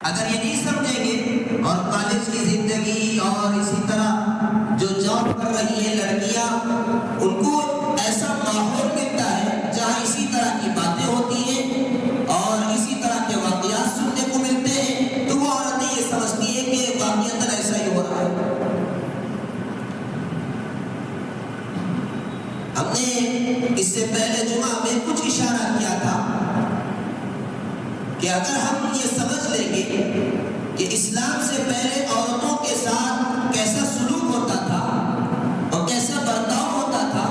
اگر یہ نہیں سمجھیں گے اور کالج کی زندگی اور اسی طرح جو جاب کر رہی ہیں لڑکیاں، ان کو ایسا ماحول ملتا ہے جہاں اسی طرح کی باتیں ہوتی ہیں اور اسی طرح کے واقعات سننے کو ملتے ہیں، تو وہ عورتیں یہ سمجھتی ہیں کہ واقعتاً ایسا ہی ہو رہا ہے۔ ہم نے اس سے پہلے جمعہ میں کچھ اشارہ کیا تھا کہ اگر ہم یہ سمجھ لیں گے کہ اسلام سے پہلے عورتوں کے ساتھ کیسا سلوک ہوتا تھا اور کیسا برتاؤ ہوتا تھا،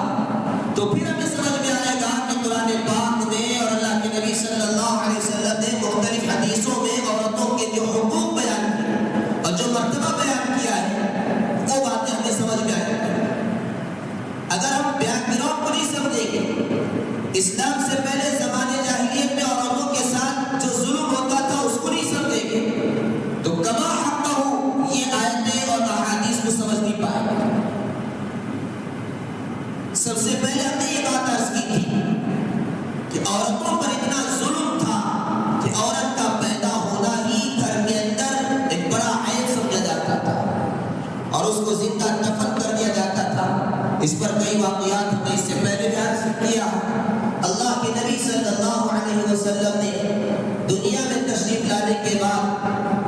تو پھر ہمیں سمجھ میں آئے گا کہ قرآن پاک نے اور اللہ کے نبی صلی اللہ علیہ وسلم نے مختلف حدیثوں میں عورتوں کے جو حقوق بیان کیے اور جو مرتبہ بیان کیا ہے وہ باتیں ہمیں سمجھ میں آئیں گی۔ اگر ہم بیک گراؤنڈ کو نہیں سمجھیں گے، اسلام سے پہلے زمانے جاہلیت میں عورتوں کے ساتھ جو ظلم ہوتا تھا اس کو نہیں سمجھیں گے، تو کما حقہ یہ آیتیں اور احادیث کو سمجھ نہیں پائیں گے۔ سب سے پہلے ہم نے یہ بات عرض کی تھی کہ عورتوں پر اتنا ظلم تھا کہ عورت کا پیدا ہونا ہی گھر کے اندر ایک بڑا عیب سمجھا جاتا تھا اور اس کو زندہ دفن کر دیا جاتا تھا۔ اس پر کئی واقعات ہم نے اس سے پہلے بیان کیا۔ اللہ کے نبی صلی اللہ علیہ وسلم نے دنیا میں تشریف لانے کے بعد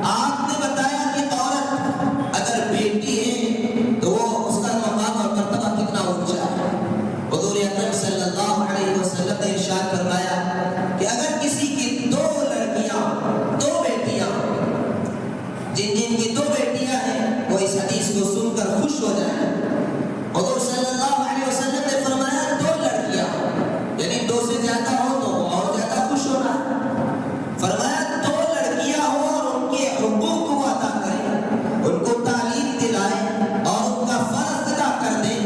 آپ نے بتایا کہ عورت اگر بیٹی ہے تو وہ اس کا مقام اور مرتبہ کتنا اونچا ہے۔ حضور اکرم صلی اللہ علیہ وسلم نے ارشاد فرمایا کہ اگر کسی کی دو لڑکیاں، دو بیٹیاں، جن کی دو بیٹیاں ہیں، وہ اس حدیث کو سن کر خوش ہو جائیں۔ حضور صلی اللہ علیہ وسلم نے فرمایا دو لڑکیاں، یعنی دو سے زیادہ ہو تو اور زیادہ خوش ہونا۔ فرمایا دو لڑکیاں ہو اور ان کے حقوق کو ادا کریں، ان کو تعلیم دلائیں اور ان کا فرض ادا کر دیں۔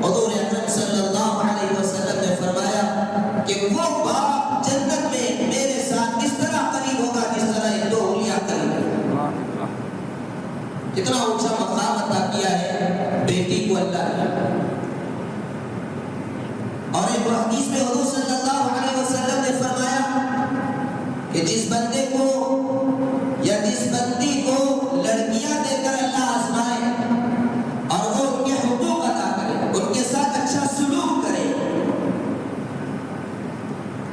حضور اکرم صلی اللہ علیہ وسلم نے فرمایا کہ وہ باپ جنت میں میرے ساتھ اس طرح قریب ہوگا جس طرح یہ دو انگلیاں قریب ہیں۔ کتنا اونچا مقام عطا کیا ہے بیٹی کو اللہ نے۔ اور ایک حدیث میں حضور صلی اللہ علیہ وسلم نے فرمایا کہ جس بندے کو یا جس بندی کو لڑکیاں دے کر اللہ آزمائے اور وہ ان کے حقوق ادا کرے، ان کے ساتھ اچھا سلوک کرے،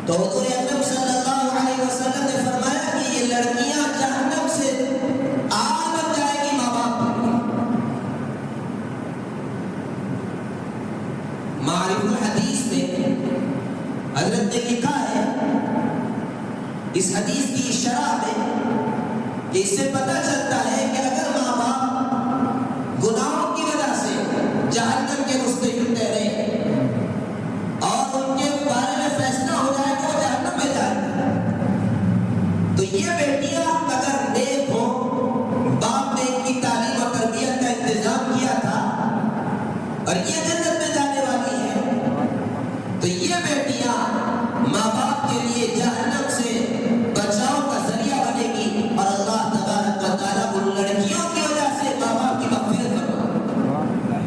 تو حضور اکرم صلی اللہ علیہ وسلم نے فرمایا کہ یہ لڑکیاں جہنم سے آگ بن جائے گی ماں باپ کے لیے۔ معارف الحدیث میں حضرت نے لکھا ہے اس حدیث کی شرح میں کہ اس سے پتہ چلتا ہے کہ اگر ماں باپ گناہوں کی وجہ سے جہنم کے مستحق ٹھہرے اور ان کے بارے میں فیصلہ ہو جائے کہ وہ جہنم میں جائیں، تو یہ بیٹیاں اگر نیک ہوں، باپ نے ان کی تعلیم اور تربیت کا انتظام کیا تھا اور یہ جنت میں جانے والی ہے، تو یہ بیٹیاں ماں باپ کے لیے جہنم سے بچاؤ کا ذریعہ بنے گی اور اللہ تبارک و تعالیٰ ان لڑکیوں کی وجہ سے ماں باپ کی مغفرت فرمائے۔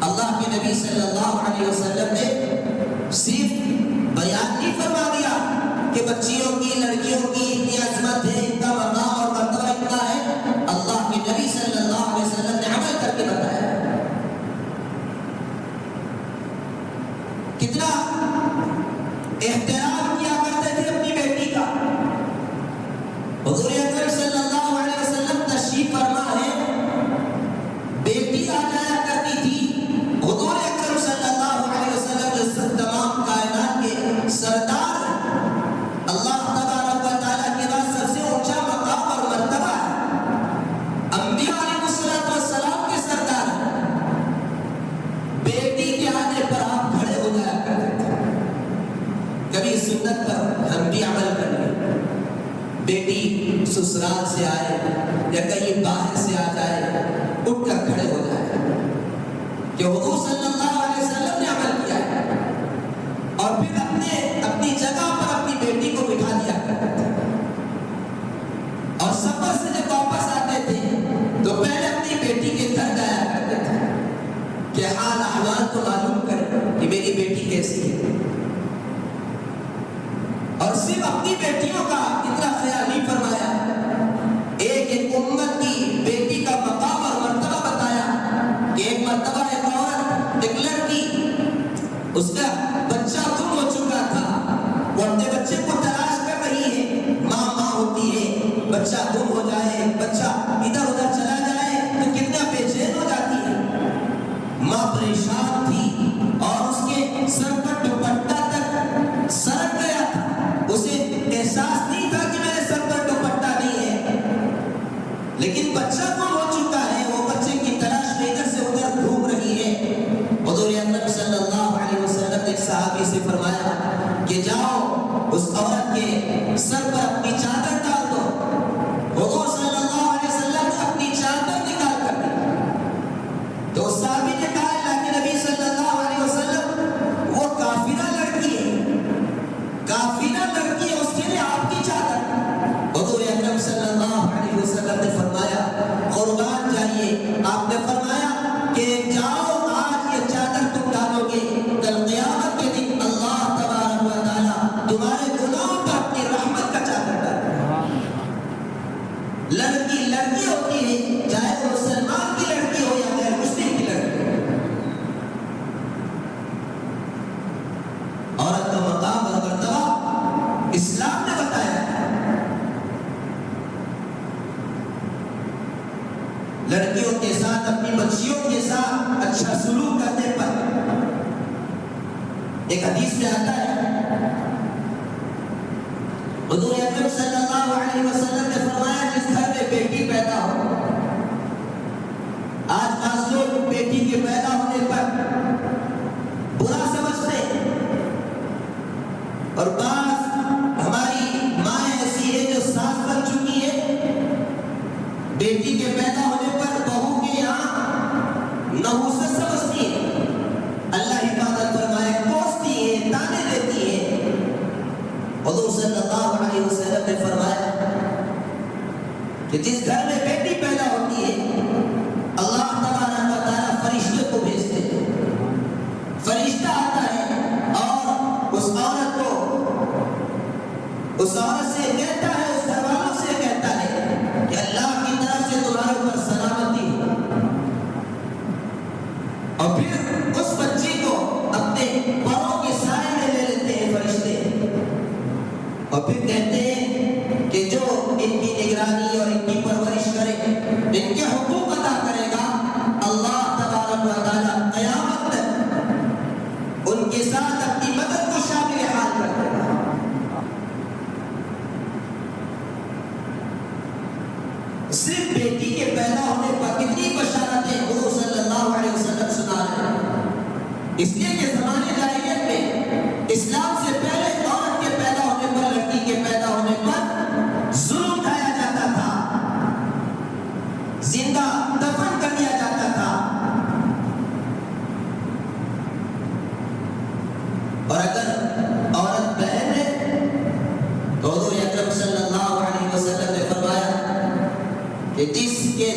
اللہ کے نبی صلی اللہ علیہ وسلم نے صرف بیان نہیں فرما دیا کہ بچیوں کی، لڑکیوں کی اتنی عظمت ہے، ان کا مقام اور مرتبہ اتنا ہے، اللہ کے نبی صلی اللہ علیہ وسلم نے عمل کر کے بتایا کتنا احترام کیا کرتے تھے اپنی بیٹی کا۔ حضور اکرم صلی اللہ علیہ وسلم تشریف فرما ہے، بیٹی آ جایا کرتی تھی، حضور اکرم صلی اللہ علیہ وسلم جو تمام کائنات کے سردار ہیں، اللہ تبارک و تعالیٰ کے بعد سب سے اونچا مقام اور مرتبہ ہے، انبیاء علیہ السلام کے سردار ہیں، بیٹی کے آنے پر آپ کھڑے ہو جایا کرتے تھے۔ کبھی سنت پر ہم بھی عمل کر لیں، بیٹی سسرال سے آئے یا کہیں باہر سے آ جائے، اٹھ کر کھڑے ہو جائے کہ حضور صلی اللہ علیہ وسلم نے عمل کیا ہے، اور پھر اپنی جگہ پر اپنی بیٹی کو بٹھا دیا کرتے تھے، اور سفر سے جب واپس آتے تھے تو پہلے اپنی بیٹی کے گھر جایا کرتے تھے کہ حال احوال تو معلوم کریں کہ میری بیٹی کیسی ہے، اور صرف اپنی بیٹیوں کا اتنا خیال نہیں بچہ گم ہو جائے، بچہ ادھر ادھر چلا جائے تو کتنا بے چین ہو جاتی ہے۔ ماں پریشان تھی اور اس کے سر کا دوپٹہ تک سرک گیا تھا، اسے احساس نہیں تھا کہ میرے سر پر دوپٹہ نہیں ہے، لیکن بچہ گم ہو چکا ہے، وہ بچے کی تلاش میں ادھر سے ادھر گھوم رہی ہے۔ حضور اکرم صلی اللہ علیہ وسلم نے ایک صحابی سے فرمایا کہ جاؤ اس عورت کے سر پر اپنی چادر ڈال دو۔ حضور صلی اللہ علیہ وسلم نے اپنی چادر نکال کر دی تو اس صحابی نے کہا اللہ کے نبی صلی اللہ علیہ وسلم وہ کافرہ لڑکی ہے، کافرہ لڑکی ہے، اس کے لیے آپ کی چادر۔ حضور اکرم صلی اللہ علیہ وسلم نے فرمایا قربان جائیے، آپ نے فرمایا کہ جاؤ آج یہ چادر تم ڈالو گے، کل قیامت کے دن اللہ تبارک و تعالی تمہارے گناہوں پر اپنی رحمت کا چادر ڈالے گا۔ لڑکی لڑکی ہوتی ہے، چاہے وہ مسلمان کی لڑکی ہو یا غیر مسلم کی لڑکی ہو۔ عورت کا مقام اور مرتبہ اسلام نے بتایا ہے۔ لڑکیوں کے ساتھ، اپنی بچیوں کے ساتھ اچھا سلوک کرنے پر ایک حدیث میں آتا ہے، حضور اکرم صلی اللہ علیہ وسلم نے فرمایا جس گھر میں بیٹی پیدا ہو، آج بعض لوگ بیٹی کے پیدا ہونے پر برا سمجھتے ہیں، اور بعض ہماری ماں ایسی ہے جو ساس بن چکی ہے، بیٹی کے پیدا ہونے پر بہو کے یہاں نحوست سمجھتی ہے، اللہ حفاظت فرمائے، کوستی ہے، تانے دیتی ہے۔ حضور صلی اللہ علیہ وسلم نے فرمایا کہ جس گھر میں بیٹی پیدا ہوتی ہے اللہ تبارک و تعالیٰ فرشتے کو بھیجتے ہیں، فرشتہ آتا ہے اور اس عورت سے کہتا ہے، اس گھر والوں سے کہتا ہے کہ اللہ کی طرف سے تمہارے اوپر سلامتی ہو، اور پھر اس بچی کو اپنے پروں کے سائے میں لے لیتے ہیں فرشتے، اور پھر کہتے ہیں کہ جو ان کی نگرانی اور ان کی پرورش کرے، ان کے حقوق ادا کرے گا، اللہ تبارک و تعالیٰ قیامت تک ان کے ساتھ اپنی مدد کو شامل حال کر دے گا۔ صرف بیٹی کے پیدا ہونے پر کتنی بشارتیں حضور صلی اللہ علیہ وسلم سنا رہے ہیں، اس لیے کہ زمانے جاہلیت میں اسلام سے پہلے عورت کے پیدا ہونے پر، لڑکی کے پیدا ہونے پر ظلم اٹھایا جاتا تھا، زندہ دفن کر دیا جاتا تھا، اور اگر عورت بہن ہے تو حضور اکرم صلی اللہ علیہ وسلم نے فرمایا کہ جس کے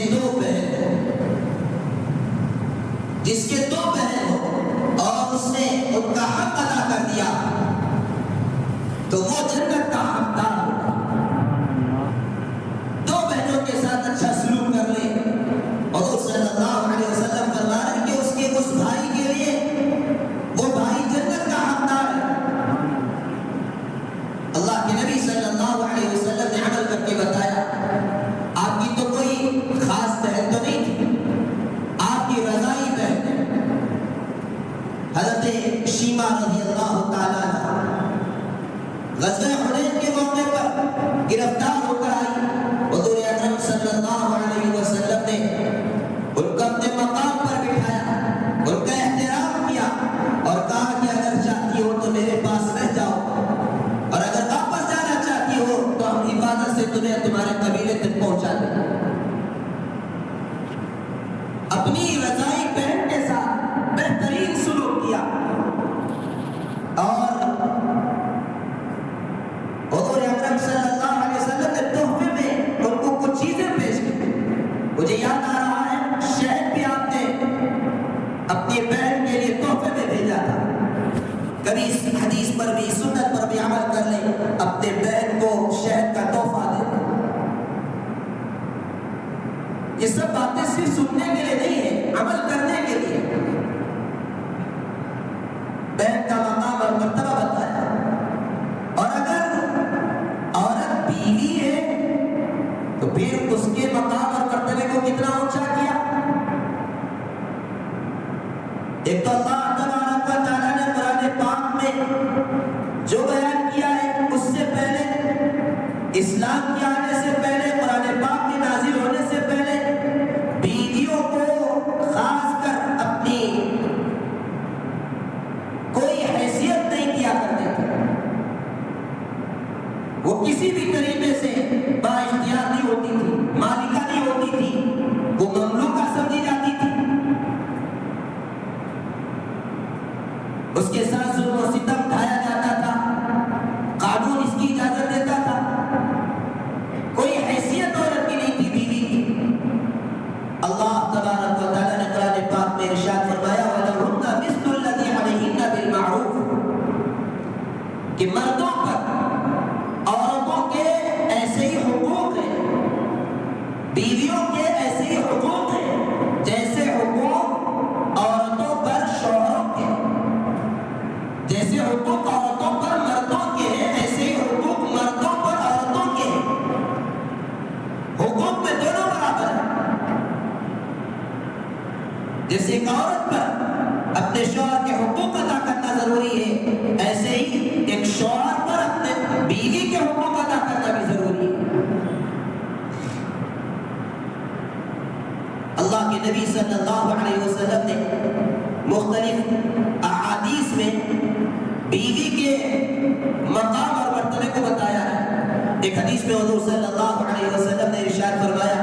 دو بہن ہو اور اس نے ان کا حق ادا کر دیا تو وہ جنت کا حقدار ہوگا۔ دو بہنوں کے ساتھ اچھا سلوک کر لے، حضور صلی اللہ علیہ وسلم فرما رہے ہیں کہ اس کے اس بھائی کے لیے وہ بھائی جنت کا حقدار ہے۔ اللہ کے نبی صلی اللہ علیہ وسلم نے عمل کر کے بتایا، آپ کی تو کوئی خاص بہن تو نہیں تھی، آپ کی رضائی بہن ہے۔ حضرت شیما رضی اللہ تعالیٰ غزوہ حنین کے موقع پر گرفتار ہو کر آئی، حضور اکرم صلی اللہ علیہ وسلم نے ان کو اپنے مقام پر بٹھایا، ان کا احترام کیا اور کہا کہ اگر چاہتی ہو تو میرے پاس رہ جاؤ، اور اگر واپس جانا چاہتی ہو تو ہم حفاظت سے تمہیں تمہارے قبیلے تک پہنچا دیں۔ اپنی رضائی بہن کے ساتھ بہترین سلوک کیا، اور حضور اکرم صلی اللہ علیہ وسلم نے تحفے میں ان کو کچھ چیزیں پیش کی۔ مجھے یاد آ رہا ہے شہد بھی آپ نے اپنی بہن کے لیے تحفے میں بھیجا تھا۔ کبھی اس حدیث پر بھی، سنت پر بھی عمل کر لیں، اپنے بہن کو شہد کا تحفہ دے دیں۔ یہ سب باتیں صرف سننے کے لیے نہیں ہے، عمل کرنے کے لیے۔ بہن کا مقام اور مرتبہ بتایا، اور اگر عورت بیوی ہے تو پھر اس کے مقام اور مرتبے کو کتنا اونچا کیا. ایک تو اللہ تبارک و تعالیٰ نے قرآن پاک میں جو بیان کیا ہے اس سے پہلے، اسلام کے آنے سے پہلے، قرآن پاک کے نازل ہونے سے پہلے بیویوں کو خاص کر اپنی کوئی حیثیت نہیں کیا کرتے تھے. وہ کسی بھی طریقے سے بااختیار نہیں ہوتی تھی، مالکہ نہیں ہوتی تھی، وہ مملوکہ سمجھی جاتی تھی. اس کے ساتھ ظلم و ستم ڈھایا جاتا تھا، قانون اس کی اجازت دیتا تھا. کوئی حیثیت عورت کی نہیں تھی بیوی کی. اللہ تبارک و تعالیٰ نے قرآن پاک میں ارشاد فرمایا وَلَهُنَّ مِثْلُ الَّذِي عَلَيْهِنَّ بِالْمَعْرُوفِ کہ مردوں پر عورتوں کے ایسے ہی حقوق ہیں، بیویوں کے ایسے ہی حقوق ہیں جیسے حقوق عورتوں پر شوہروں کے، جیسے حقوق عورتوں پر مردوں کے ہیں ایسے ہی حقوق مردوں پر عورتوں کے ہیں. حقوق میں دونوں برابر ہیں. جیسے ایک عورت پر اپنے شوہر کے حقوق ادا کرنا ضروری ہے، ایسے ہی ایک شوہر پر اپنے بیوی کے حقوق ادا کرنا بھی ضروری ہے. اللہ کے نبی صلی اللہ علیہ وسلم نے مختلف احادیث میں بیوی کے مقام اور مرتبے کو بتایا ہے. ایک حدیث میں حضور صلی اللہ علیہ وسلم نے ارشاد فرمایا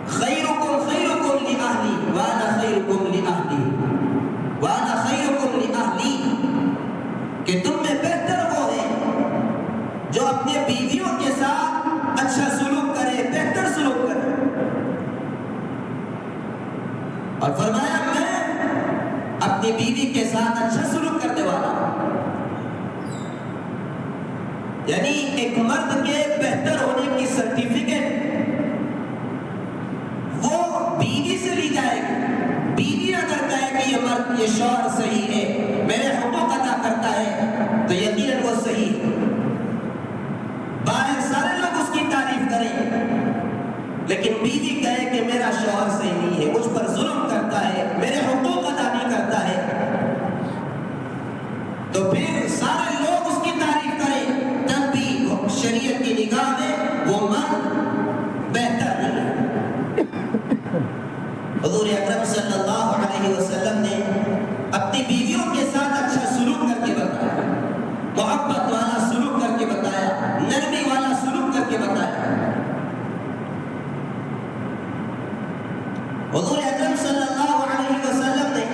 خیرکم خیرکم لأہلی وانا خیرکم لأہلی وانا خیرکم لأہلی کہ تم میں بہتر وہ ہے جو اپنے بیویوں کے ساتھ اچھا سلوک کرے، بہتر سلوک کرے. اور فرمایا میں اپنی بیوی کے ساتھ اچھا سلوک کرنے والا ہوں. یعنی ایک مرد کے بہتر ہونے کی سرٹیفکیٹ وہ بیوی سے لی جائے گی. بیوی اگر کہے کہ یہ مرد، یہ شوہر صحیح ہے، میرے حقوق ادا کرتا ہے، تو یقیناً وہ صحیح ہے. باہر سارے لوگ اس کی تعریف کریں، لیکن بیوی کہے کہ میرا شوہر صحیح نہیں ہے، مجھ پر ظلم کرتا ہے، میرے حقوق ادا نہیں کرتا ہے، تو پھر سارے لوگ اس کی تعریف کریں، تب بھی شریعت کی نگاہ میں وہ مرد بہتر نہیں ہے. حضور اکرم صلی اللہ علیہ وسلم نے اپنی بیویوں کے ساتھ اچھا سلوک کر کے بتایا، محبت والا سلوک کر کے بتایا، نرمی والا سلوک کر کے بتایا. حضور اکرم صلی اللہ علیہ وسلم نے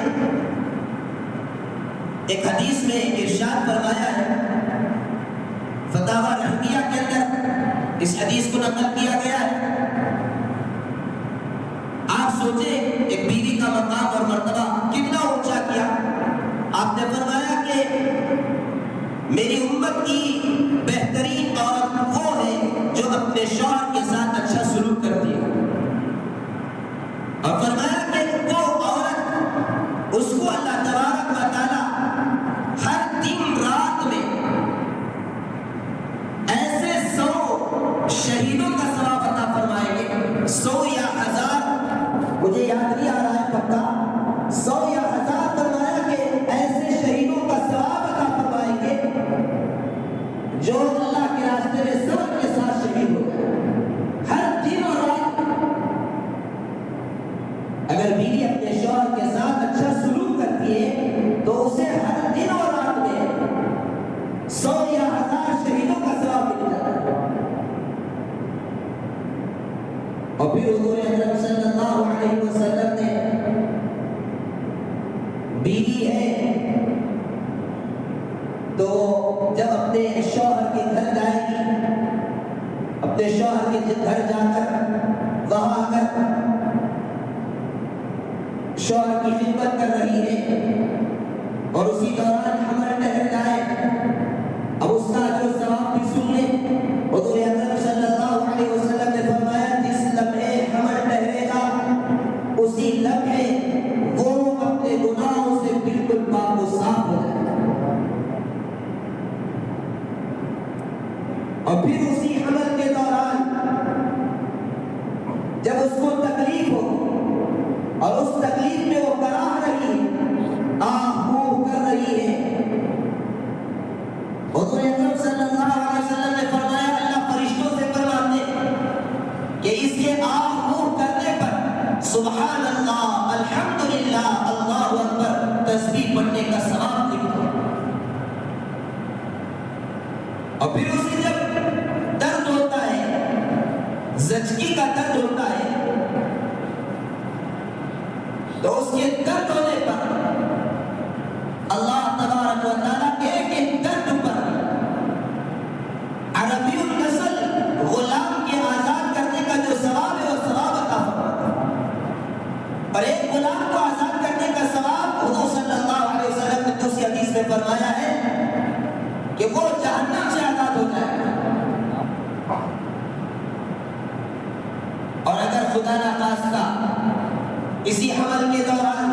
ایک حدیث میں ارشاد فرمایا ہے، فتاوی رحمیہ کے اندر اس حدیث کو نقل کیا گیا ہے. آپ سوچیں ایک بیوی کا مقام اور مرتبہ کتنا اونچا کیا. آپ نے فرمایا کہ میری امت کی بہترین عورت وہ ہے جو اپنے شوہر کے ساتھ اچھا سلوک کرتی ہے. اور فرمایا کہ وہ عورت، اس کو اللہ تبارک و تعالی ہر دن رات میں ایسے 100 شہیدوں کا ثواب عطا فرمائیں گے. 100 یا 1000 مجھے یاد نہیں آ رہا ہے پکا، 100 یا 1000 فرمایا کہ ایسے شہیدوں کا ثواب عطا فرمائیں گے جو اللہ کے راستے میں صبر کے ساتھ شہید ہو گئے. ہر دن اور رات اگر بیوی اپنے شوہر کے ساتھ اچھا سلوک کرتی ہے تو اسے ہر دن اور رات میں 100 یا 1000 شہیدوں کا ثواب مل جاتا ہے. اور پھر حضور اکرم صلی اللہ علیہ وسلم نے بیوی ہے تو جب اپنے شوہر کے گھر جائے گی، اپنے شوہر کے گھر جا کر وہاں اگر شوہر کی خدمت کر رہی ہے اور اسی دوران حمل ٹہر جائے، اب اس کا جو ثواب بھی سن لے. حضور اکرم صلی اللہ علیہ وسلم نے فرمایا جس لمحے حمل ٹہرے گا اسی لمحے وہ اپنے گناہوں سے بالکل پاک و صاف ہو جائے گا. اور پھر اسی حمل کے دوران جب اس کو تکلیف ہو اور اس تکلیف میں وہ کراہ رہی ہے، آہ اوہ کر رہی ہے، حضور اکرم صلی اللہ علیہ وسلم نے فرمایا اللہ فرشتوں سے فرماتے کہ اس کے آہ اوہ کرنے پر سبحان اللہ، الحمدللہ، اللہ اکبر تسبیح پڑھنے کا ثواب لکھ دو۔ اور پھر اسے جب درد ہوتا ہے، زچگی کا درد ہوتا ہے، تو اس کے درد ہونے پر اللہ تبارک و تعالیٰ ایک ایک درد پر عربی النسل غلام کے آزاد کرنے کا جو ثواب ہے وہ ثواب عطا فرماتا ہے۔ اور ایک غلام کو آزاد کرنے کا ثواب حضور صلی اللہ علیہ وسلم نے دوسری حدیث میں فرمایا ہے کہ وہ جہنم سے آزاد ہو جائے گا۔ اور اگر خدا نخواستہ اسی حمل کے دوران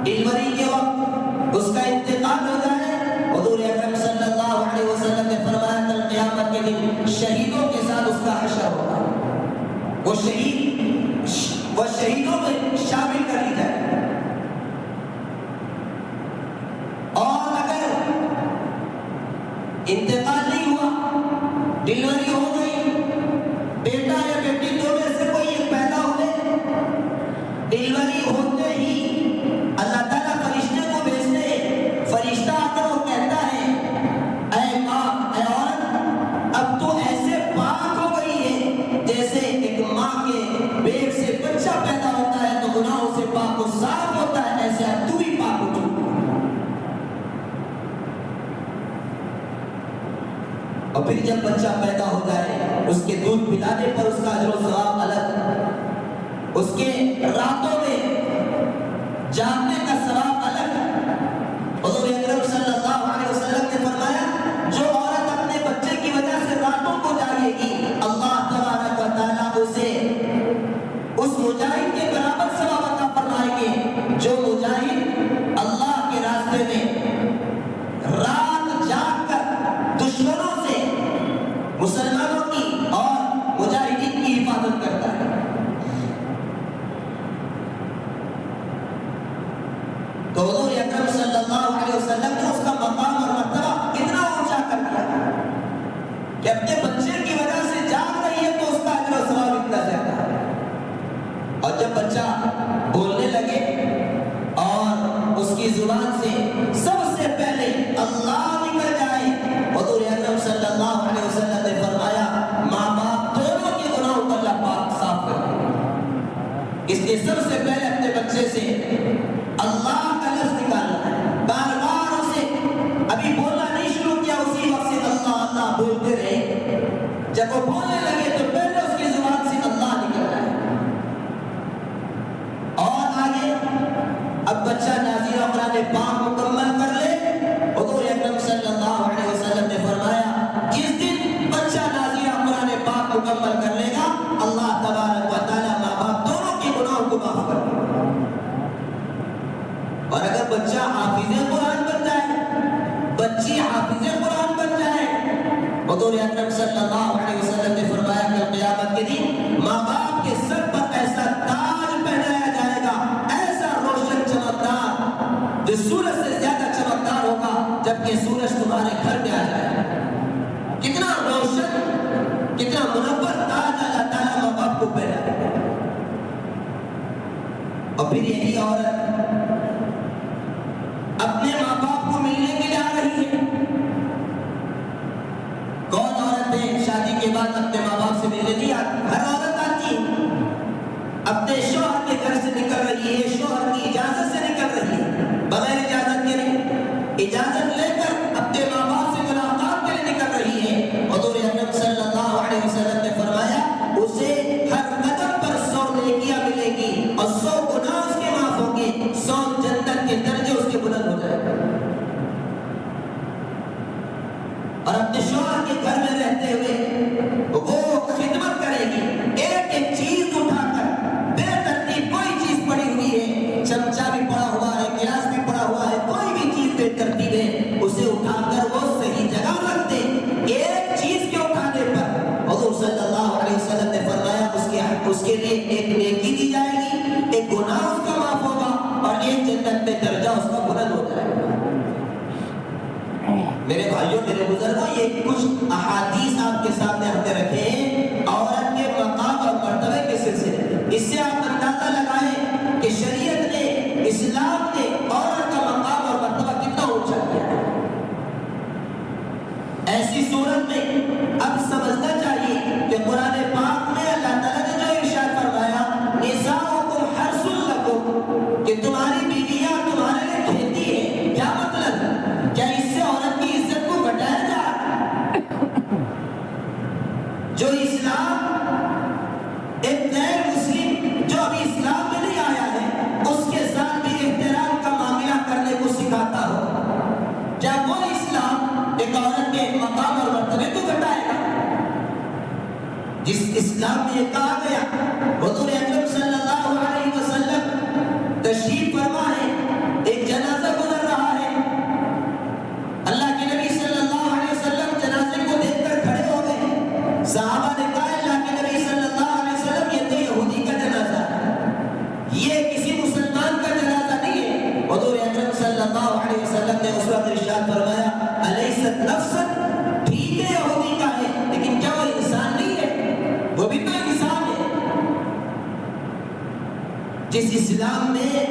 ڈیلیوری کے وقت اس کا انتقال ہو جائے، حضور اکرم صلی اللہ علیہ وسلم نے فرمایا کل قیامت کے دن شہیدوں کے ساتھ اس کا حشر ہوگا، وہ شہیدوں میں شامل کر لی جائے۔ اور اگر انتقال نہیں ہوا، ڈیلیوری ہو گئی، بیٹا یا بیٹی دو میں سے کوئی ایک پیدا ہوئے، ڈیلیوری ہوتے ہی اللہ تعالیٰ فرشتے کو بھیجتے ہیں، فرشتہ آ کر وہ کہتا ہے اے ماں، اے عورت، اب تو ایسے پاک ہو گئی ہے جیسے ایک ماں کے پیٹ سے بچہ پیدا ہوتا ہے تو گناہوں سے پاک و صاف ہوتا ہے، ایسے اب تو بھی پاک ہو چکی۔ اور پھر جب بچہ پیدا ہو جائے، اس کے دودھ پلانے پر اس کا اجر و ثواب الگ، اس کے راتوں میں جاگنے کا ثواب الگ۔ حضور اکرم صلی اللہ علیہ وسلم نے فرمایا جو عورت اپنے بچے کی وجہ سے راتوں کو جاگے گی، اللہ تبارک و تعالیٰ اسے اس مجاہد کے برابر ثواب عطا فرمائیں گے جو مجاہد اللہ کے راستے میں رات جاگ کر دشمنوں سے مسلمانوں کی اور مجاہدین کی حفاظت کرتا ہے۔ تو حضور اکرم صلی اللہ علیہ وسلم نے اس کا مقام اور مرتبہ کتنا اونچا کر دیا کہ اپنے بچے کی وجہ سے جاگ رہی ہے تو اس کا اجر و ثواب اتنا زیادہ ہے۔ اور جب بچہ بولنے لگے اور اس کی زبان سے سب سے پہلے اللہ نکل جائے، حضور اکرم صلی اللہ علیہ وسلم نے فرمایا ماں باپ دونوں کے گناہوں کو اللہ پاک صاف کر دے۔ اس لیے سب سے پہلے اپنے بچے سے اللہ کا لفظ نکالنا ہے، بار بار اسے ابھی بولنا نہیں شروع کیا، اسی وقت سے اللہ اللہ بولتے رہے، جب وہ بولنے لگے تو پہلے اس کی زبان سے اللہ نکل رہا ہے۔ اور آگے اب بچہ نازیہ قرآن پاک مکمل کر لے، حضور اکرم صلی اللہ علیہ وسلم نے فرمایا جس دن بچہ نازیہ قرآن پاک مکمل کر لے گا، اللہ تبارک و تعالیٰ ماں باپ دونوں کے گناہوں کو معاف کر دے گا۔ اور اگر بچہ حافظ قرآن بن جائے، بچی حافظ قرآن بن جائے، حضور اکرم صلی اللہ علیہ وسلم نے فرمایا کہ قیامت کے دن ماں باپ کے سر پر ایسا تاج پہنایا جائے گا، ایسا روشن چمکدار جو سورج سے زیادہ چمکدار ہوگا جبکہ سورج تمہارے گھر میں آ جائے۔ کتنا روشن، کتنا منور تاج اللہ تعالیٰ ماں باپ کو پہنا دے گا۔ اور پھر یہی عورت اپنے ماں باپ کو ملنے کے لیے آ رہی ہے۔ کون عورتیں شادی کے بعد اپنے ماں باپ سے ملنے نہیں آتی؟ ہر عورت آتی ہے، اپنے شوہر کے گھر سے نکل رہی ہے، شوہر کی اجازت سے نکل رہی ہے، بغیر اجازت کے نہیں، اجازت لے کر اپنے ماں باپ سے ملاقات کے لیے نکل رہی ہے۔ حضور اکرم صلی اللہ علیہ وسلم نے فرمایا اسے ہر قدم پر 100 نیکیاں ملے گی اور 100 گناہ اس کے معاف ہوں گے، 100 جنت کے درجے اس کے بلند ہو جائے گا۔ اور اپنے شوہر کے گھر میں رہتے ہوئے وہ خدمت کرے گی، ایک ایک چیز اٹھا کر، بے ترتیب کوئی چیز پڑی ہوئی ہے، چمچہ بھی پڑا ہوا ہے، گلاس بھی پڑا ہوا ہے، کوئی بھی چیز بے ترتیب ہے، اسے اٹھا کر وہ صحیح جگہ رکھ دے۔ ایک چیز کے اٹھانے پر حضور صلی اللہ علیہ وسلم نے فرمایا اس کے لیے ایک میں درجہ اس کا بلند ہو جائے گا۔ میرے بھائیوں میرے بزرگوں، یہ کچھ احادیث آپ کے سامنے ہم نے رکھے ہیں عورت کے مقام اور مرتبے کے سلسلے میں۔ اس سے آپ اندازہ لگائیں کہ شریعت نے، اسلام نے عورت کا مقام اور مرتبہ کتنا اونچا کیا ہے۔ ایسی صورت میں اب سمجھنا چاہیے کہ قرآن پاک میں اللہ تعالیٰ نے جو ارشاد فرمایا نساؤکم حرث لکم، کہ تمہاری بیویاں تمہارے لیے کھیتی ہے، کیا مطلب ہے؟ کیا اس سے عورت کی عزت کو گھٹایا جا رہا ہے؟ جو اسلام ایک غیر مسلم جو ابھی اسلام میں نہیں آیا ہے اس کے ساتھ بھی احترام کا معاملہ کرنے کو سکھاتا ہو، کیا وہ اسلام ایک عورت کے مقام اور مرتبے کو گھٹائے گا؟ جس اسلام میں یہ کہا گیا، حضور اکرم صلی اللہ علیہ وسلم تشریف فرما ہے، ایک جنازہ گزر رہا ہے، اللہ کے نبی صلی اللہ علیہ وسلم جنازے کو دیکھ کر کھڑے ہو گئے۔ صحابہ نے کہا اللہ کے نبی صلی اللہ علیہ وسلم یہ تو یہودی کا جنازہ ہے، یہ کسی مسلمان کا جنازہ نہیں ہے۔ حضور اکرم صلی اللہ علیہ وسلم نے اس وقت ارشاد فرمایا الیست نفسا، ٹھیک ہے یہودی کا ہے لیکن کیا وہ انسان نہیں ہے؟ وہ بھی تو انسان ہے۔ جس اسلام میں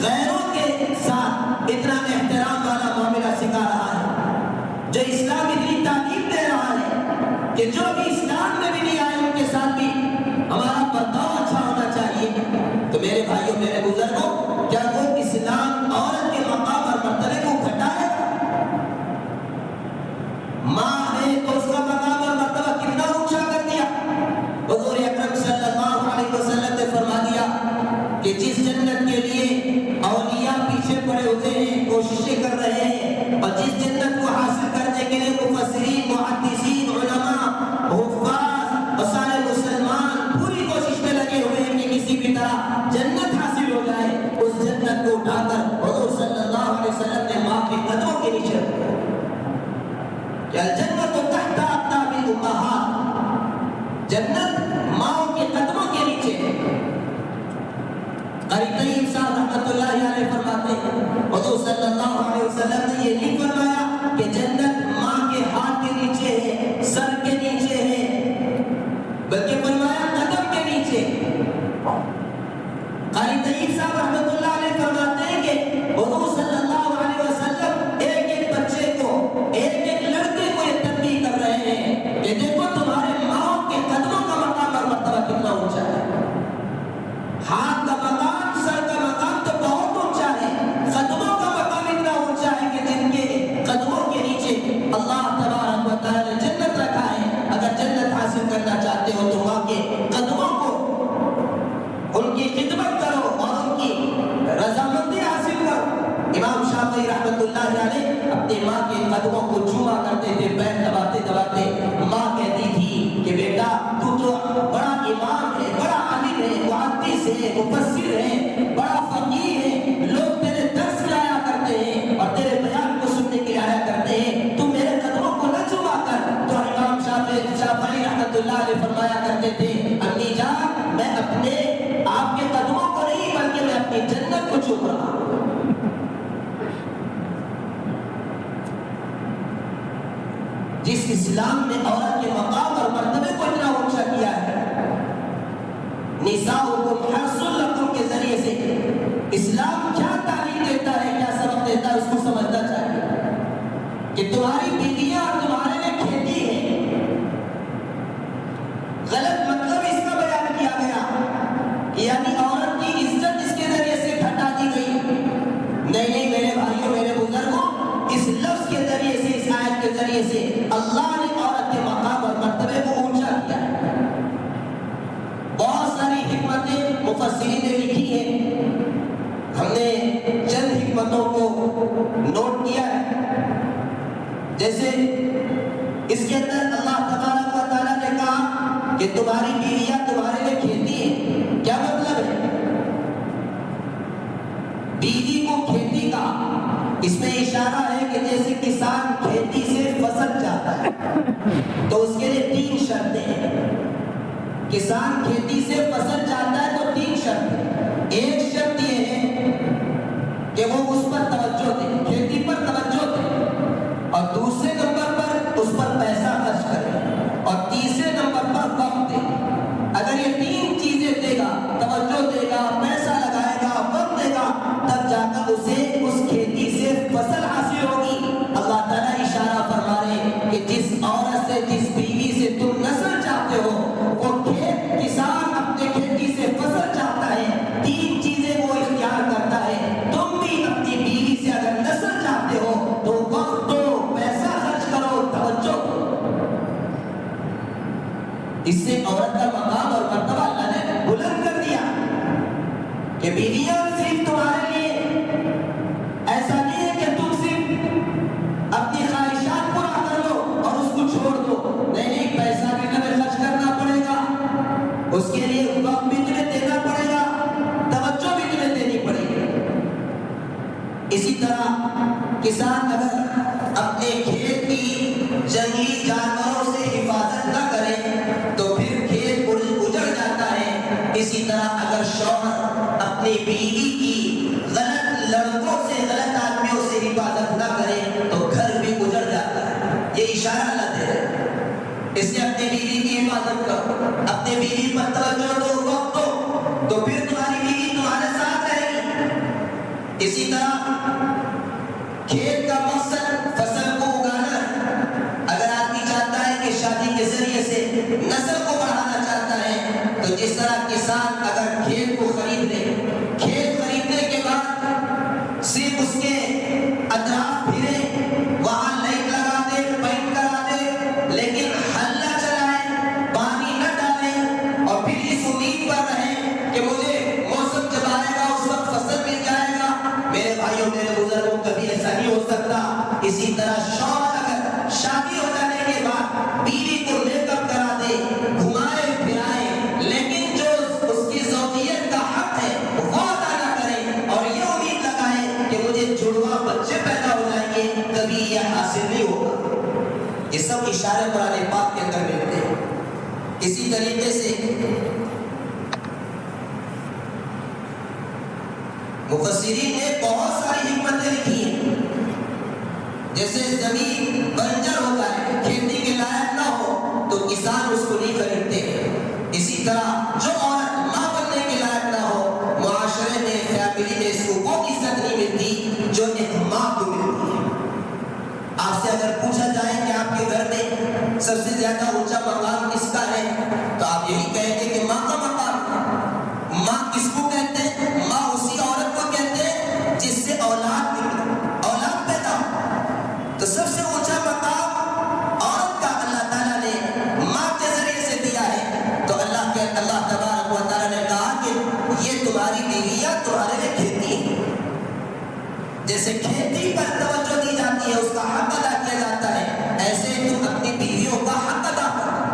غیروں کے ساتھ اتنا احترام والا معاملہ سکھا رہا ہے، جو اسلام اتنی تعلیم دے رہا ہے کہ جو بھی اسلام میں بھی نہیں آئے ان کے ساتھ بھی ہمارا برتاؤ اچھا ہونا چاہیے، تو میرے بھائیوں میرے بزرگوں، کیا وہ اسلام عورت کے مقام اور مرتبے کو گھٹائے گا؟ ماں نے تو اس کا مقام اور مرتبہ کتنا اونچا کر دیا۔ حضور اکرم صلی اللہ علیہ وسلم نے فرما دیا کہ جس جنت کے لیے اولیاء پیچھے پڑے ہوتے ہیں، کوششیں کر رہے ہیں، اور جس جنت کو حاصل کرنے کے لیے مفسرین، محدثین، علماء، حفاظ اور سارے مسلمان پوری کوشش میں لگے ہوئے ہیں کہ کسی بھی طرح جنت حاصل ہو جائے، اس جنت کو اٹھا کر حضور صلی اللہ علیہ وسلم نے ماں کے قدموں کے نیچے رکھا۔ کہ الجنت تحت اقدام الامہات، جنت ماں کے قدموں کے نیچے ہے۔ قاری طیب صاحب رحمۃ اللہ علیہ فرماتے ہیں حضور صلی اللہ علیہ وسلم نے یہ نہیں فرمایا کہ جنت ماں کے ہاتھ کے نیچے ہے، سر کے نیچے ہے، بلکہ فرمایا قدم کے نیچے۔ قاری طیب صاحب رحمۃ اللہ علیہ فرماتے ہیں کہ حضور صلی اللہ علیہ وسلم ایک ایک بچے کو، ایک ایک لڑکے کو یہ تنبیہ کر رہے ہیں کہ دیکھو تمہارے ماں کے قدموں کا مقام اور مرتبہ کتنا اونچا ہے۔ ہاتھ کا مقام، سر کا مقام تو بہت اونچا ہے، قدموں کا مقام اتنا اونچا ہے کہ جن کے قدموں کے نیچے اللہ تبارک و تعالی نے جنت رکھا ہے۔ اگر جنت حاصل کرنا چاہتے ہو تو ماں کے قدموں کو، ان کی خدمت کرو اور ان کی رضامندی حاصل کرو۔ امام شافعی رحمۃ اللہ علیہ اپنی ماں کے قدموں کو چوما کرتے تھے، پیر دباتے دباتے ماں کہتی تھی کہ بیٹا تو بڑا امام ہے، بڑا عالم ہے، محدث ہے، مفسر ہے، بڑا فقیہ ہے، لوگ تیرے درس میں آیا کرتے ہیں اور تیرے بیان کو سننے کے لیے آیا کرتے ہیں، تو میرے قدموں کو نہ چوما کر۔ تو امام شافعی رحمۃ اللہ علیہ فرمایا کرتے تھے امی جان میں اپنے آپ کے قدموں کو نہیں بلکہ میں اپنی جنت کو چوم رہا ہوں۔ جس اسلام نے عورت کے مقام اور مرتبے کو اتنا اونچا کیا ہے، نساؤکم حرث لکم کے ذریعے سے اسلام کیا تعلیم دیتا ہے، کیا سبق دیتا ہے، اس کو سمجھنا چاہیے کہ تمہاری بیویاں اور تمہارے لیے کھیتی ہے۔ غلط مطلب اس کا بیان کیا گیا کہ یعنی عورت کی عزت اس کے ذریعے سے گھٹا دی گئی۔ نہیں میرے بھائیوں میرے بزرگوں، اس لفظ کے ذریعے سے، اس آیت کے ذریعے سے اللہ نے عورت کے مقام اور مرتبے کو اونچا کیا ہے۔ بہت ساری حکمتیں مفسرین نے لکھی ہیں، ہم نے چند حکمتوں کو نوٹ کیا ہے۔ جیسے اس کے اندر اللہ تبارک و تعالیٰ نے کہا کہ تمہاری بیویاں تمہارے لیے کھیتی ہے، کیا مطلب ہے؟ بیوی کو کھیتی کا اس میں اشارہ ہے کہ جیسے کسان کھیتی سے فصل چاہتا ہے تو اس کے لیے 3 شرطیں ہیں۔ کسان کھیتی سے فصل چاہتا ہے تو 3 شرطیں۔ ایک شرط یہ ہے اس سے عورت کا مقام اور مرتبہ اللہ نے بلند کر دیا کہ بیویاں صرف تمہارے لیے، ایسا نہیں ہے کہ تم صرف اپنی خواہشات پورا کر لو اور اس کو چھوڑ دو، نہیں، پیسہ بھی تمہیں خرچ کرنا پڑے گا، اس کے لیے وقت بھی تمہیں دینا پڑے گا، توجہ بھی تمہیں دینی پڑے گی۔ اسی طرح کسان اگر اپنے کھیت کی جنگلی جانوروں سے حفاظت نہ کرے تو پھر کھیت اجڑ جاتا ہے۔ اسی طرح اگر شوہر اپنی بیوی کی غلط لڑکوں سے، غلط آدمیوں سے حفاظت نہ کرے تو گھر بھی اجڑ جاتا ہے۔ یہ اشارہ اللہ دے رہے ہیں، اس لیے اپنی بیوی کی حفاظت کرو، اپنی بیوی پر توجہ دو، وقت دو، تو پھر تمہاری بیوی تمہارے ساتھ رہے گی۔ اسی طرح کھیت کا مقصد فصل کو اگانا ہے۔ اگر آدمی چاہتا ہے کہ شادی کے ذریعے سے نسل کو بڑھانا چاہتا ہے تو جس طرح کسان اگر کھیت کو خرید لے، کھیت خریدنے کے بعد صرف اس کے اطراف پھرے، وہاں لائٹ لگا دے، پینٹ کرا دے، لیکن ہل نہ چلائے، پانی نہ ڈالے اور پھر اس امید پر رہے کہ مجھے موسم جب آئے گا اس وقت فصل مل جائے گا، میرے بھائیوں، میرے بزرگوں، کبھی ایسا نہیں ہو سکتا۔ اسی طرح شوہر اگر شادی ہو جانے کے بعد بیوی کو میک اپ کرا دے، گھمائے پھرائے، لیکن جو اس کی زوجیت کا حق ہے وہ ادا نہ کرے اور یہ امید لگائے کہ مجھے جڑواں بچے پیدا ہو جائیں گے، کبھی یہ حاصل نہیں ہوگا۔ یہ سب اشارے قرآن پاک کے اندر ملتے ہیں۔ اسی طریقے سے مفسرین نے بہت ساری حکمتیں لکھی ہیں، جیسے زمین بنجر ہوتا ہے، کھیتی کے لائق نہ ہو تو کسان اس کو نہیں خریدتے۔ اسی طرح جو عورت ماں بننے کے لائق نہ ہو، معاشرے میں، فیملی میں اس کو وہ عزت نہیں ملتی جو ایک ماں کو ملتی ہے۔ آپ سے اگر پوچھا جائے کہ آپ کے گھر میں سب سے زیادہ اونچا مقام کس کا ہے تو آپ یہی کہیں گے کہ ماں کا مقام ہے۔ ماں کس کو کہتے ہیں؟ ماں اسی عورت کو کہتے ہیں جس سے اولاد نکلے، اولاد پیدا ہو۔ تو سب سے اونچا مقام عورت کا اللہ تعالیٰ نے ماں کے ذریعے سے دیا ہے۔ تو اللہ تبارک و تعالیٰ نے کہا کہ یہ تمہاری بیویاں تمہارے لیے کھیتی ہیں۔ جیسے کھیتی پر توجہ دی جاتی ہے، اس کا حق ادا کیا جاتا ہے، ایسے تم اپنی بیویوں کا حق ادا کرو۔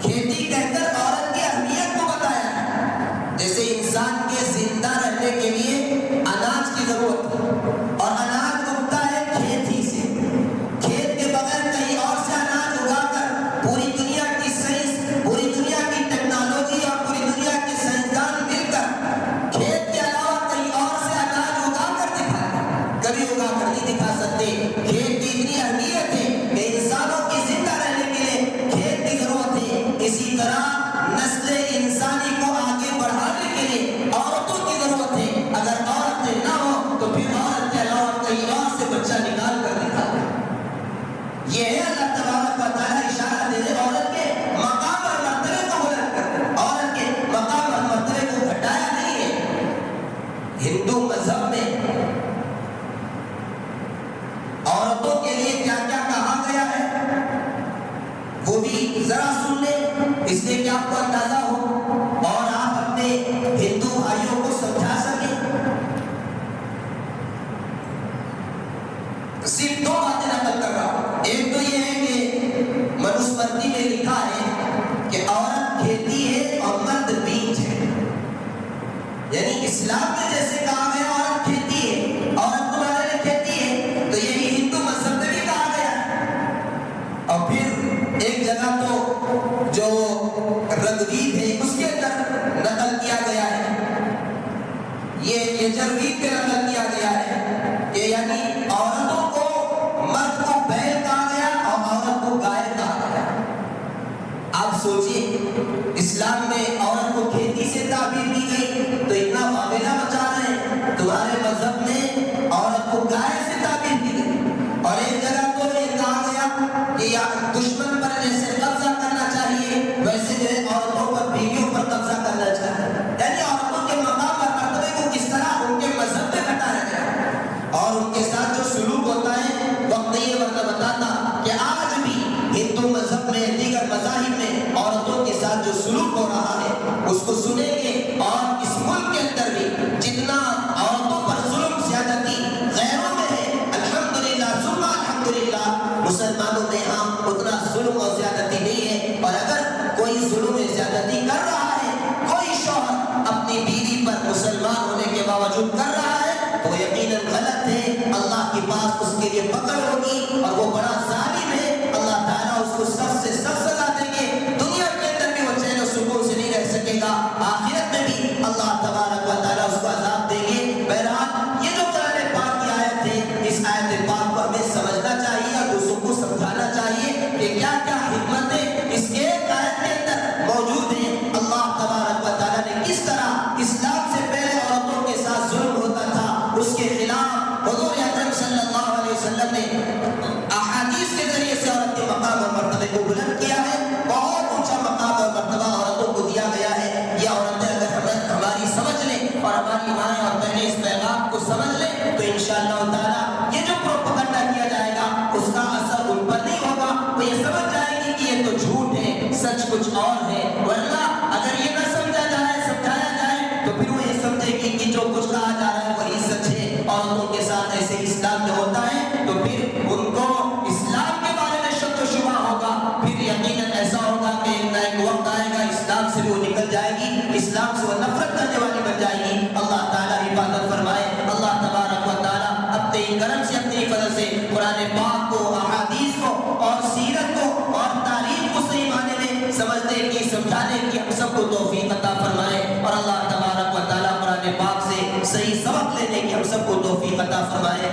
کھیتی کہہ کر عورت کی اہمیت کو بتایا ہے۔ جیسے انسان کے زندہ رہنے کے لیے اناج کی ضرورت ہے اور اناج اگتا ہے کھیت ہی سے۔ کھیت کے بغیر کہیں اور سے اناج اگا کر پوری دنیا کی سائنس، پوری دنیا کی ٹیکنالوجی اور پوری دنیا کے سائنسدان مل کر کھیت کے علاوہ کہیں اور سے اناج اگا کر دکھائے، کبھی اگا کر نہیں دکھا سکتے۔ کھیت کی اتنی اہمیت ہے کہ انسانوں کی زندہ رہنے کے لیے کھیت کی ضرورت ہے۔ اسی طرح نسل انسانی کو آگے بڑھانے کے لیے عورتوں کی ضرورت ہے۔ اگر عورتیں نہ ہو تو پھر عورت کے علاوہ کہیں اور سے بچہ نکال کر دکھائے۔ یہ ہے اللہ تبارک و تعالیٰ اشارہ دے رہے عورت کے مقام اور مرتبے کو بلند کر، عورت کے مقام اور مرتبے کو گھٹایا نہیں ہے۔ ہندو مذہب میں عورتوں کے لیے کیا کیا کہا گیا ہے وہ بھی ذرا سن لیں، اس لیے کہ آپ کو اندازہ ہو اور آپ اپنے ہندو بھائیوں کو سمجھا سکیں۔ صرف دو باتیں نقل کر رہا ہوں۔ ایک تو یہ ہے کہ منوسمرتی میں لکھا ہے کہ عورت کھیتی ہے اور مرد بیج ہے، یعنی اسلام میں جیسے کہا گیا عورت کھیتی ہے، عورت تمہارے لیے کھیتی ہے، تو یہی ہندو مذہب میں بھی کہا گیا ہے۔ اور پھر ایک جگہ تو جو رگوید ہے اس کے اندر نقل کیا گیا ہے، یہ یجروید پہ نقل کیا گیا ہے کہ یعنی عورتوں کو، مرد کو بیل کہا گیا اور عورت کو گائے کہا گیا۔ آپ سوچئے اسلام میں عورت کو کھیتی سے تعبیر دی گئی تو اتنا معاملہ مچا رہے ہیں، تمہارے مذہب میں عورت کو گائے سے تعبیر دی گئی۔ اور ایک جگہ تو یہ کہا گیا کہ یا دشمن پر جیسے قبضہ کرنا چاہیے ویسے جو ہے عورتوں پر، بیویوں پر قبضہ کرنا چاہیے، یعنی عورتوں کے مقام اور مرتبے کو کس طرح ان کے مذہب اس کو سنیں گے. اور اس ملک کے اندر بھی جتنا عورتوں پر ظلم زیادتی غیروں میں ہے، الحمدللہ ثم الحمدللہ مسلمانوں میں ہم اتنا ظلم اور زیادتی نہیں ہے. اور اگر کوئی ظلم و زیادتی کر رہا ہے، کوئی شوہر اپنی بیوی پر مسلمان ہونے کے باوجود کر رہا ہے، تو یقیناً غلط ہے. اللہ کے پاس اس کے لیے پکڑ ہوگی اور وہ بڑا ظالم ہے. اللہ تعالیٰ اس کو سخت سے سخت سزا دیں گے. دنیا کے اندر بھی وہ چین و سکون سے نہیں رہ سکے گا، آخرت میں بھی اللہ تبارک و تعالیٰ اس کو عذاب دیں گے. بہرحال یہ جو قرآن پاک کی آیت ہے، اس آیت پاک کو ہمیں سمجھنا چاہیے اور دوسروں کو سمجھانا چاہیے کہ کیا کیا حکمتیں اس ایک آیت کے اندر موجود ہیں. اللہ تبارک و تعالیٰ نے کس طرح اسلام سے پہلے عورتوں کے ساتھ ظلم ہوتا تھا، اس کے خلاف حضور اکرم صلی اللہ علیہ وسلم نے احادیث کے ذریعے سے عورت کے مقام اور مرتبے کو بلند کیا ہے. بہت اونچا مقام اور مرتبہ عورتوں کو دیا گیا ہے. یہ عورتیں اگر ہماری سمجھ لیں اور ہماری مائیں اور بہنیں اس پیغام کو سمجھ لیں تو انشاءاللہ تعالیٰ یہ جو پروپیگنڈا کیا جائے گا اس کا اثر ان پر نہیں ہوگا. وہ یہ سمجھ جائیں گے کہ یہ تو جھوٹ ہے، سچ کچھ اور ہے. ورنہ اگر یہ نہ سمجھا جائے، سمجھایا جائے تو پھر وہ یہ سمجھے گی کہ جو کچھ کہا جا رہا ہے وہی سچ ہے. عورتوں کے ساتھ ایسے اسلام جو ہوتا ہے تو پھر ان کو اسلام کے بارے میں شک و شبہ ہوگا. پھر یقیناً ایسا ہوگا کہ ایک وقت آئے گا اسلام سے وہ نکل جائے گی، اسلام سے وہ نفرت کرنے والی بن جائے گی. اللہ تعالیٰ حفاظت فرمائے. اللہ تبارک و تعالیٰ اپنے کرم سے، اپنی فضل سے قرآن پاک کو، احادیث کو اور سیرت کو اور تاریخ کو صحیح معنی میں سمجھنے کی، سمجھانے کی ہم سب کو توفیق عطا فرمائے. اور اللہ تبارک و تعالیٰ قرآن پاک سے صحیح سبق لینے کی ہم سب کو توفیق عطا فرمائے.